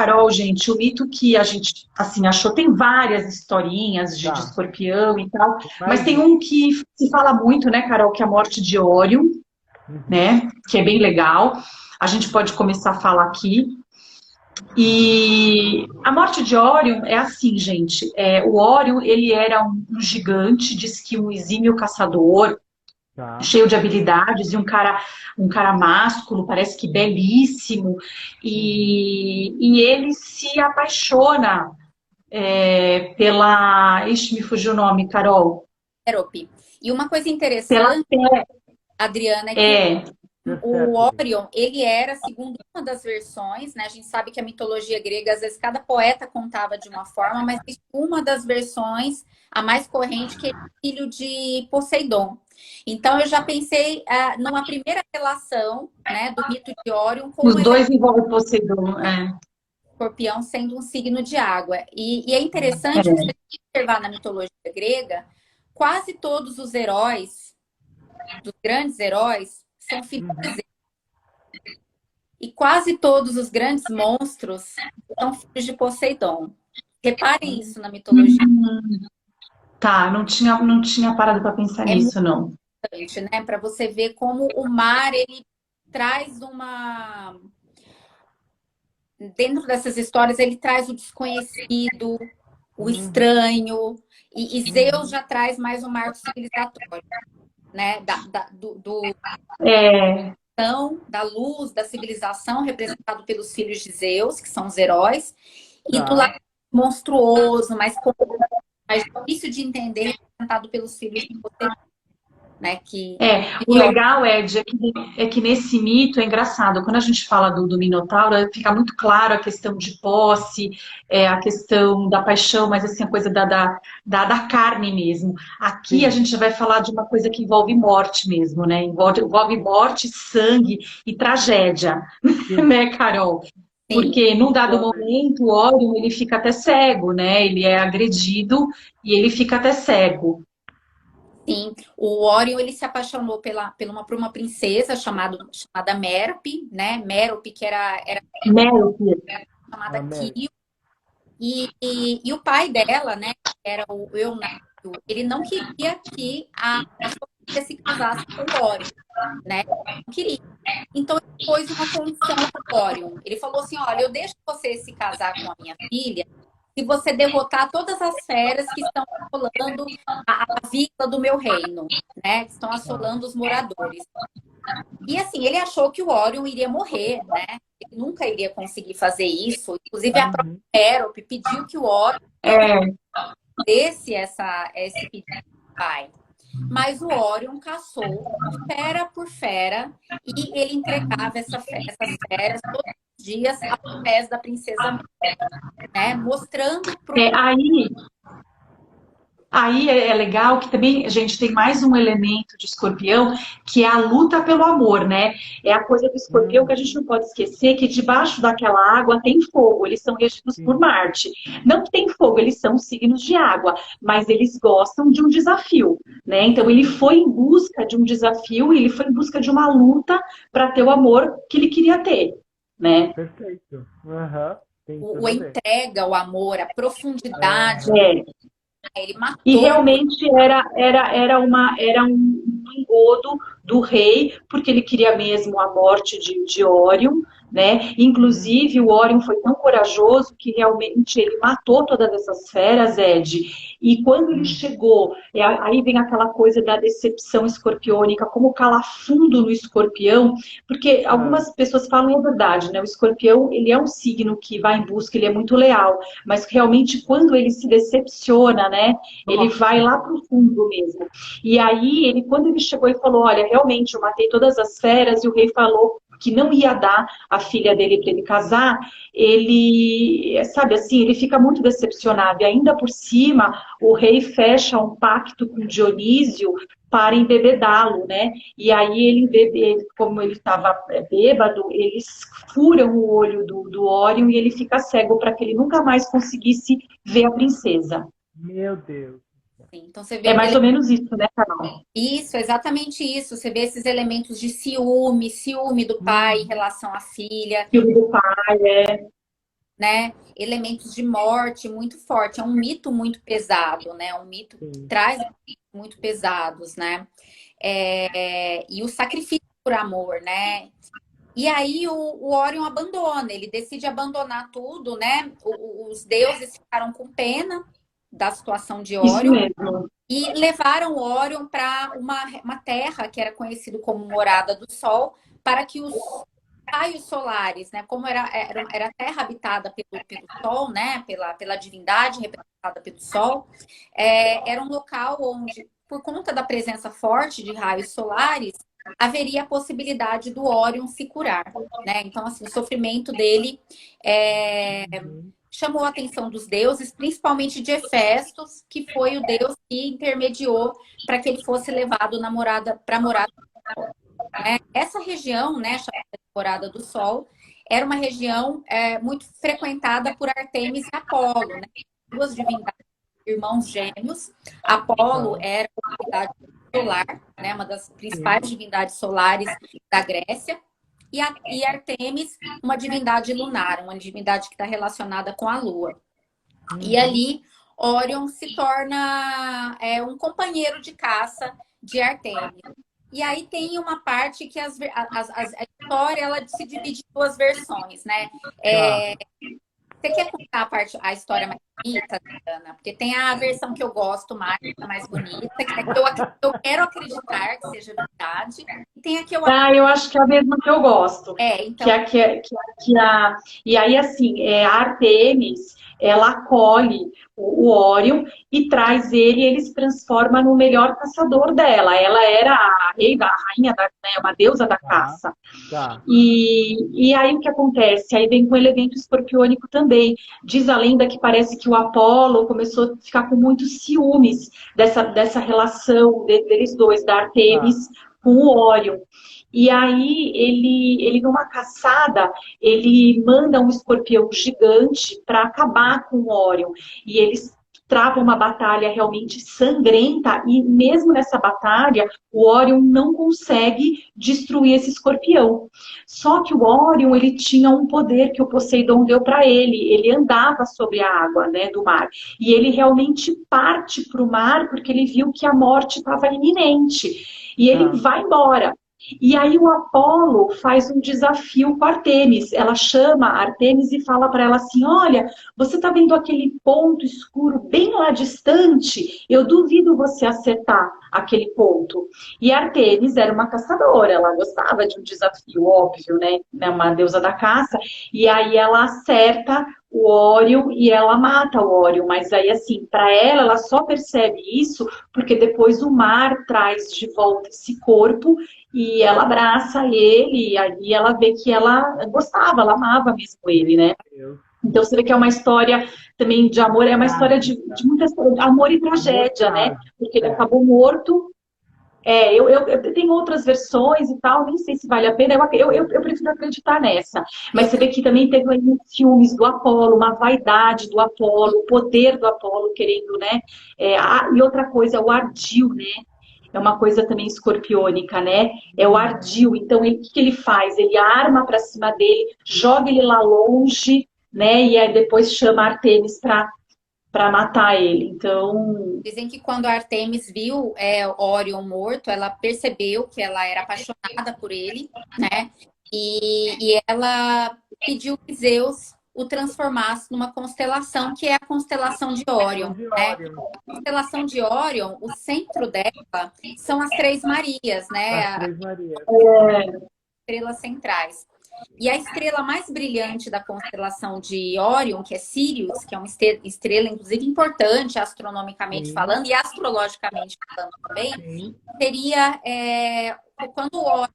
Carol, gente, o mito que a gente, assim, achou, tem várias historinhas de Tá. escorpião e tal, mas tem Imagina. um que se fala muito, né, Carol, que é a morte de Órion, Uhum. né, que é bem legal. A gente pode começar a falar aqui. E a morte de Órion é assim, gente. O Órion, ele era um gigante, diz que um exímio caçador, Tá. cheio de habilidades, e um cara másculo, parece que belíssimo. Uhum. E ele se apaixona pela. Ixi, me fugiu o nome, Carol. Merope. E uma coisa Pela. interessante, Adriana, é que É, o Persépolis. Órion, ele era, segundo uma das versões, né? A gente sabe que a mitologia grega, às vezes, cada poeta contava de uma forma, mas existe uma das versões, a mais corrente, que ele é filho de Poseidon. Então, eu já pensei numa primeira relação, né, do mito de Órion com os o elemento dois envolvem Poseidon. escorpião sendo um signo de água. E é interessante que, se É. a gente observar na mitologia grega, quase todos os heróis, dos grandes heróis, são filhos de Uhum. Zeus. E quase todos os grandes monstros são filhos de Poseidon. Reparem isso na mitologia. Tá, não tinha parado para pensar É muito nisso, não. importante, né? Para você ver como o mar, ele traz uma... Dentro dessas histórias, ele traz o desconhecido, o Uhum. estranho. E Zeus Uhum. já traz mais um marco civilizatório, né? É, Da luz, da civilização, representado pelos filhos de Zeus, que são os heróis. E do lado Tá. monstruoso, mais difícil de entender, representado pelos filhos de Poseidon, né? o legal, Ed, é que nesse mito é engraçado. Quando a gente fala do Minotauro, fica muito claro a questão de posse, a questão da paixão, mas assim, a coisa da carne mesmo. Aqui a Sim. gente já vai falar de uma coisa que envolve morte mesmo, né? Envolve morte, sangue e tragédia, Sim. né, Carol? Sim, Porque num dado Totalmente. momento o Órion ele fica até cego, né? Ele é agredido e ele fica até cego. sim. O Orion, ele se apaixonou por uma princesa chamada Merope, né? Merope, que era Meio chamada Amém. Kio. E o pai dela, né? Que era o Eunácio, ele não queria que a sua filha se casasse com o Orion, né? Não queria. Então, ele pôs uma condição para o Orion. Ele falou assim, olha, eu deixo você se casar com a minha filha se você derrotar todas as feras que estão assolando a vila do meu reino, né? Que estão Tá. assolando os moradores. E assim, ele achou que o Orion iria morrer, né? Ele nunca iria conseguir fazer isso. Inclusive, a própria Uhum. Penélope pediu que o Orion É, desse esse pedido do pai. Mas o Orion caçou fera por fera e ele entregava essas feras todos os dias aos pés da princesa Merope, né? Mostrando para é, aí Aí é legal que também a gente tem mais um elemento de escorpião, que é a luta pelo amor, né? É a coisa do escorpião que a gente Uhum. não pode esquecer que debaixo daquela água tem fogo, eles são regidos por Sim. Marte. Não que tem fogo, eles são signos de água, mas eles gostam de um desafio, né? Então ele foi em busca de um desafio e ele foi em busca de uma luta para ter o amor que ele queria ter, né? Perfeito. Aham. Tem a tudo a ver. entrega, o amor, a profundidade, Aham. É, né? Ele e matou o realmente era um engodo do rei, porque ele queria mesmo a morte de Órion, né? Uhum. Inclusive, o Órion foi tão corajoso que realmente ele matou todas essas feras, Ed. E quando ele Uhum. chegou, aí vem aquela coisa da decepção escorpiônica, como calar fundo no escorpião, porque Tá. algumas pessoas falam, é verdade, né? O escorpião, ele é um signo que vai em busca, ele é muito leal, mas realmente quando ele se decepciona, né? Ele vai Nossa. lá para o fundo mesmo. E aí, quando ele chegou e falou: Olha, realmente eu matei todas as feras, e o rei falou que não ia dar a filha dele para ele casar, ele, sabe assim, ele fica muito decepcionado. E ainda por cima, o rei fecha um pacto com Dionísio para embebedá-lo, né? E aí como ele estava bêbado, eles furam o olho do Órion e ele fica cego para que ele nunca mais conseguisse ver a princesa. Meu Deus. Então você É vê mais ou menos isso, né, Carol? isso, exatamente isso. Você vê esses elementos de ciúme do pai em Uhum. relação à filha. Filme do pai, é. né? Elementos de morte muito forte. É um mito muito pesado, né? Um mito que Sim. traz muito pesados, né? E o sacrifício por amor, né? E aí o Orion abandona, ele decide abandonar tudo, né? Os deuses ficaram com pena da situação de Isso Orion mesmo. e levaram Orion para uma terra que era conhecida como Morada do Sol, para que os raios solares, né? Como era terra habitada pelo Sol, né? Pela divindade representada pelo Sol, era um local onde, por conta da presença forte de raios solares, haveria a possibilidade do Órion se curar, né? Então, assim, o sofrimento dele Uhum. chamou a atenção dos deuses, principalmente de Hefestos, que foi o deus que intermediou para que ele fosse levado para a morada do Sol, né? Essa região, né, chamada de Morada do Sol, era uma região muito frequentada por Artemis e Apolo, né? Duas divindades irmãos gêmeos. Apolo Tá. era uma divindade solar, né, uma das Sim. principais divindades solares da Grécia. E Artemis, uma divindade lunar, uma divindade que está relacionada com a Lua. E Uhum. ali, Órion se torna um companheiro de caça de Artemis. E aí tem uma parte que a história ela se divide em duas versões, né? Tá. Você quer contar a história mais bonita, Ana? Porque tem a versão que eu gosto mais, a mais bonita, que é que eu quero acreditar que seja verdade. E tem a que eu Ah, eu acho que é a mesma que eu gosto. Que então, a, que a, e aí, assim, a Artemis, ela acolhe o Órion e traz ele, e ele se transforma no melhor caçador dela. Ela era a rainha, né, uma deusa da Tá. caça. Tá. E aí o que acontece? Aí vem com o elemento escorpiônico também. Diz a lenda que parece que o Apolo começou a ficar com muitos ciúmes dessa relação deles dois, da Tá. Artemis com o Órion. E aí ele numa caçada, ele manda um escorpião gigante para acabar com o Órion. E eles travam uma batalha realmente sangrenta e mesmo nessa batalha, o Órion não consegue destruir esse escorpião. Só que o Órion, ele tinha um poder que o Poseidon deu para ele. Ele andava sobre a água, né, do mar. E ele realmente parte para o mar porque ele viu que a morte estava iminente. E ele Tá. vai embora. E aí o Apolo faz um desafio com a Artemis. Ela chama a Artemis e fala para ela assim: olha, você está vendo aquele ponto escuro bem lá distante? Eu duvido você acertar aquele ponto. E a Artemis era uma caçadora, ela gostava de um desafio, óbvio, né? É uma deusa da caça. E aí ela acerta o Órion e ela mata o Órion. Mas aí, assim, para ela só percebe isso porque depois o mar traz de volta esse corpo e ela abraça ele, e ali ela vê que ela gostava, ela amava mesmo ele, né? Deus. Então você vê que é uma história também de amor, é uma história Trágica. de muita amor e Amor tragédia, né? trágico. Porque ele É. acabou morto. Eu tenho outras versões e tal, nem sei se vale a pena, eu prefiro acreditar nessa. Mas eu você vê que também teve aí uns ciúmes do Apolo, uma vaidade do Apolo, o poder do Apolo querendo, né? E outra coisa, o ardil, né? É uma coisa também escorpiônica, né? É o Uhum. ardil. Então, o que ele faz? Ele arma para cima dele, joga ele lá longe, né? E aí depois chama a Artemis para matar ele. Então, dizem que quando a Artemis viu Órion morto, ela percebeu que ela era apaixonada por ele, né? E ela pediu que Zeus o transformasse numa constelação, que é a constelação de São Órion, de né? Órion. A constelação de Órion, o centro dela são as Três Marias, né? As As Três Marias. estrelas centrais. E a estrela mais brilhante da constelação de Órion, que é Sirius, que é uma estrela, inclusive, importante astronomicamente Sim. falando e astrologicamente falando também, Sim. seria quando o Órion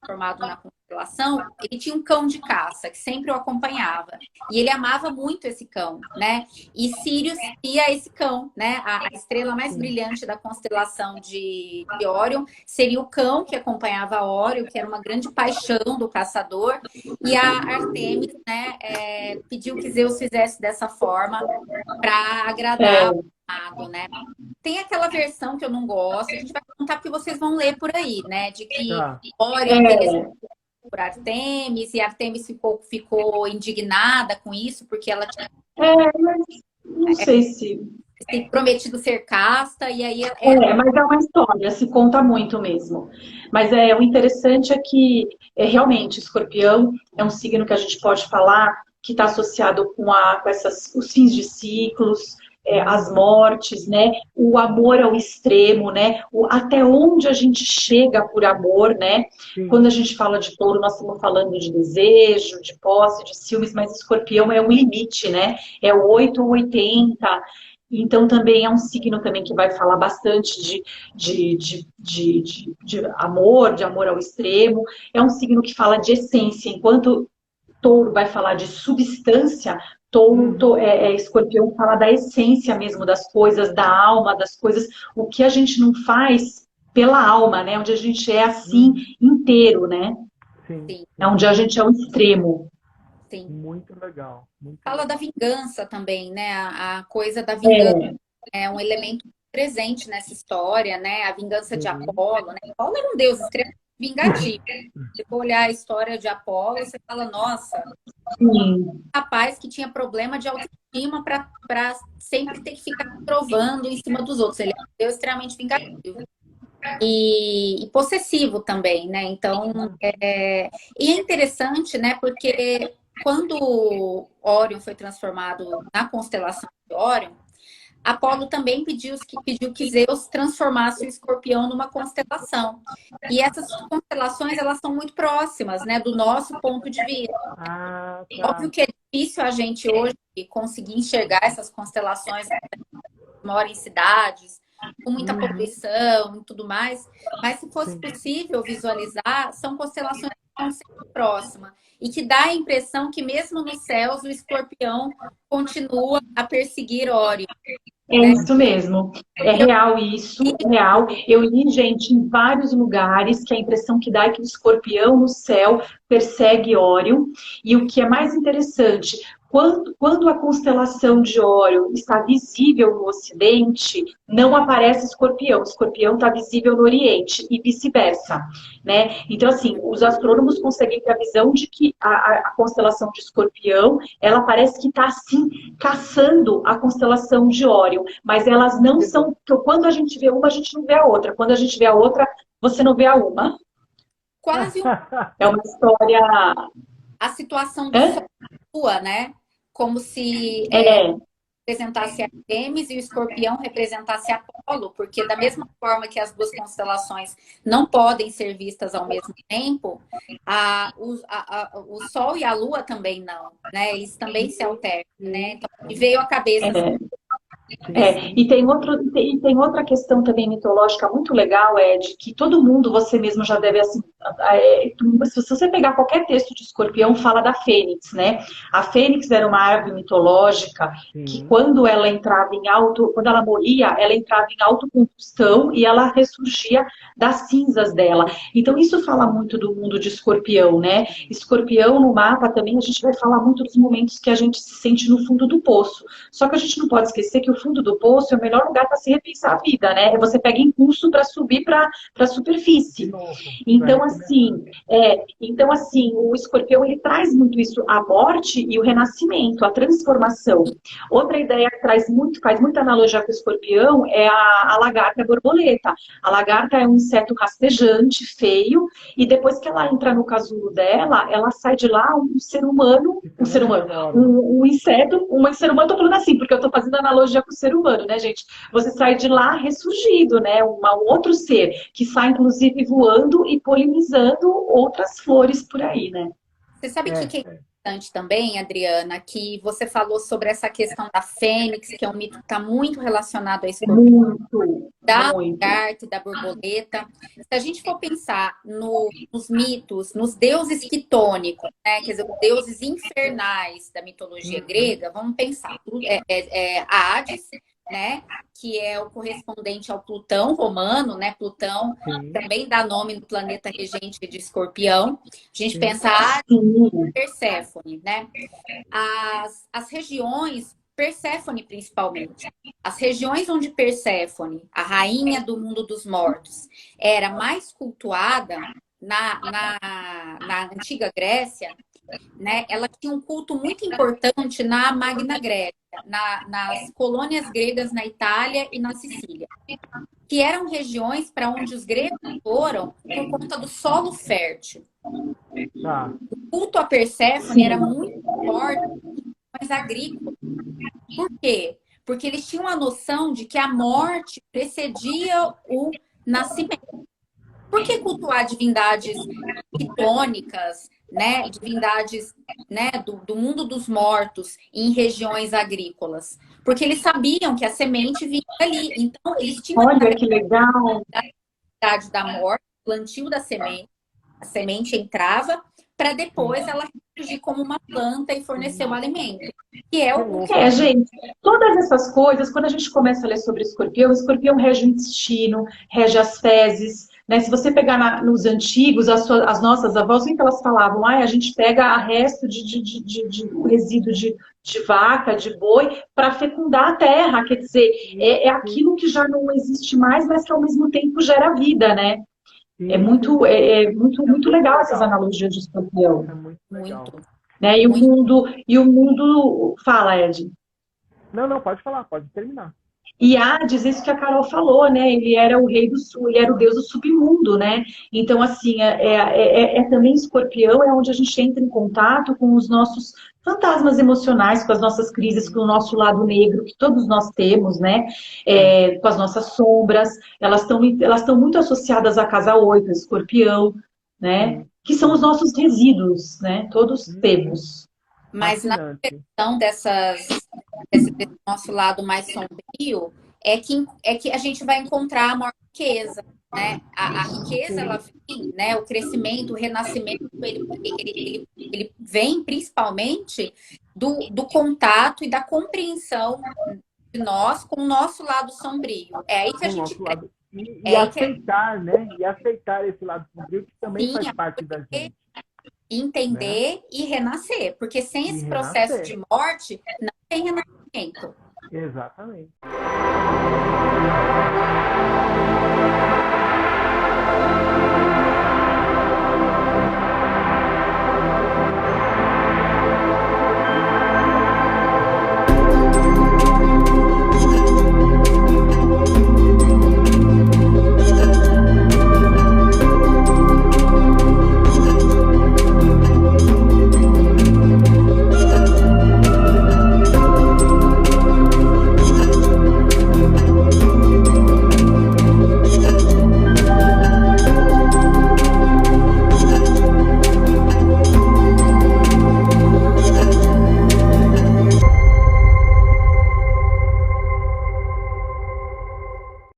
formado na constelação, ele tinha um cão de caça que sempre o acompanhava. E ele amava muito esse cão, né? E Sirius seria esse cão, né? A estrela mais Sim. brilhante da constelação de Órion seria o cão que acompanhava Órion, que era uma grande paixão do caçador. E a Artemis, né, pediu que Zeus fizesse dessa forma para agradar o amado, né? Tem aquela versão que eu não gosto, a gente vai contar porque vocês vão ler por aí, né? De que Tá. Órion envelheceu por Artemis, e Artemis ficou indignada com isso, porque ela tinha Mas não sei se... se prometido ser casta, e aí Mas é uma história, se conta muito mesmo. Mas o interessante é que, realmente, Escorpião é um signo que a gente pode falar que está associado com os fins de ciclos, as mortes, né? O amor ao extremo, né? Até onde a gente chega por amor, né? Sim. Quando a gente fala de touro, nós estamos falando de desejo, de posse, de ciúmes, mas Escorpião é o limite, né? É o 8 ou 80. Então, também é um signo também que vai falar bastante de amor, de amor ao extremo. É um signo que fala de essência. Enquanto touro vai falar de substância, escorpião fala da essência mesmo das coisas, da alma, das coisas. O que a gente não faz pela alma, né? Onde a gente é assim, inteiro, né? Sim. É onde a gente é o extremo. Sim. Muito legal. Fala da vingança também, né? A coisa da vingança é um elemento presente nessa história, né? A vingança de Apolo, né? Apolo era um deus extremamente vingativo. Se for olhar a história de Apolo, você fala, nossa, um rapaz que tinha problema de autoestima para sempre ter que ficar provando em cima dos outros. Ele é um deus extremamente vingativo. E possessivo também, né? Então, e é interessante, né? Porque quando Órion foi transformado na constelação de Órion, Apolo também pediu que Zeus transformasse o Escorpião numa constelação. E essas constelações, elas são muito próximas, né, do nosso ponto de vista. Tá. Óbvio que é difícil a gente hoje conseguir enxergar essas constelações, mora em cidades, com muita poluição e tudo mais, mas se fosse possível visualizar, são constelações que estão sempre próximas e que dá a impressão que mesmo nos céus o Escorpião continua a perseguir Órion. É isso mesmo, é real isso, é real. Eu li, gente, em vários lugares que a impressão que dá é que o escorpião no céu persegue Órion. E o que é mais interessante, quando a constelação de Órion está visível no Ocidente, não aparece escorpião. O escorpião está visível no Oriente e vice-versa, né? Então, assim, os astrônomos conseguem ter a visão de que a constelação de escorpião, ela parece que está, assim, caçando a constelação de Órion, mas elas não são... Quando a gente vê uma, a gente não vê a outra. Quando a gente vê a outra, você não vê a uma. Quase é uma história... A situação do Sol Lua, né? Como se representasse Artemis e o Escorpião representasse Apolo, porque da mesma forma que as duas constelações não podem ser vistas ao mesmo tempo, o Sol e a Lua também não, né? Isso também se altera, né? Então, veio à cabeça e tem outra questão também mitológica muito legal, de que todo mundo, você mesmo já deve, assim, se você pegar qualquer texto de Escorpião, fala da Fênix, né? A Fênix era uma árvore mitológica que quando ela entrava quando ela morria, ela entrava em autocombustão e ela ressurgia das cinzas dela. Então isso fala muito do mundo de Escorpião, né? Escorpião no mapa também a gente vai falar muito dos momentos que a gente se sente no fundo do poço. Só que a gente não pode esquecer que o fundo do poço é o melhor lugar para se repensar a vida, né? Você pega impulso para subir para a superfície. Então, assim, o escorpião, ele traz muito isso, a morte e o renascimento, a transformação. Outra ideia que faz muita analogia com o escorpião é a lagarta e a borboleta. A lagarta é um inseto rastejante, feio, e depois que ela entra no casulo dela, ela sai de lá um ser humano, um ser humano, tô falando assim, porque eu tô fazendo analogia com o ser humano, né, gente? Você sai de lá ressurgido, né? Um outro ser, que sai, inclusive, voando e polinizando outras flores por aí, né? Você sabe o que é importante também, Adriana? Que você falou sobre essa questão da Fênix, que é um mito que está muito relacionado a escorpião, da lagarta e da borboleta. Se a gente for pensar nos mitos, nos deuses quitônicos, né? Quer dizer, os deuses infernais da mitologia grega, vamos pensar. A Hades, né? Que é o correspondente ao Plutão romano, né? Plutão também dá nome no planeta regente de Escorpião. A gente pensa Perséfone, né? As regiões, Perséfone principalmente, as regiões onde Perséfone, a rainha do mundo dos mortos, era mais cultuada, na antiga Grécia, né, ela tinha um culto muito importante na Magna Grécia, nas colônias gregas na Itália e na Sicília, que eram regiões para onde os gregos foram por conta do solo fértil. Tá. O culto a Perséfone era muito forte, mas agrícola. Por quê? Porque eles tinham a noção de que a morte precedia o nascimento. Por que cultuar divindades quitônicas, né, divindades, né, do mundo dos mortos em regiões agrícolas? Porque eles sabiam que a semente vinha ali. Então, eles tinham Olha que legal. a idade da morte, o plantio da semente. A semente entrava para depois ela ressurgir como uma planta e fornecer o alimento. Que é o que gente, todas essas coisas, quando a gente começa a ler sobre o escorpião rege o intestino, rege as fezes, né? Se você pegar nos antigos, as nossas avós, o que elas falavam? A gente pega a resto de resíduo de vaca, de boi, para fecundar a terra. Quer dizer, é aquilo que já não existe mais, mas que ao mesmo tempo gera vida, né? Sim. É muito legal essas analogias de escorpião. É muito legal. Né? E o mundo... Fala, Ed. Não, pode falar, pode terminar. E Hades, isso que a Carol falou, né? Ele era o rei do sul, ele era o deus do submundo, né? Então, assim, também escorpião é onde a gente entra em contato com os nossos fantasmas emocionais, com as nossas crises, com o nosso lado negro, que todos nós temos, né? Com as nossas sombras, elas estão muito associadas à casa 8, escorpião, né? Que são os nossos resíduos, né? Todos temos. Mas na questão desse nosso lado mais sombrio, é que a gente vai encontrar a maior riqueza, né? A riqueza, ela vem, né? O crescimento, o renascimento, ele vem principalmente do contato e da compreensão de nós com o nosso lado sombrio. É aí que a gente cresce. E aceitar, né? E aceitar esse lado sombrio que também faz parte da gente. Entender, né? E renascer. Porque sem esse processo de morte, não tem renascimento. Exatamente.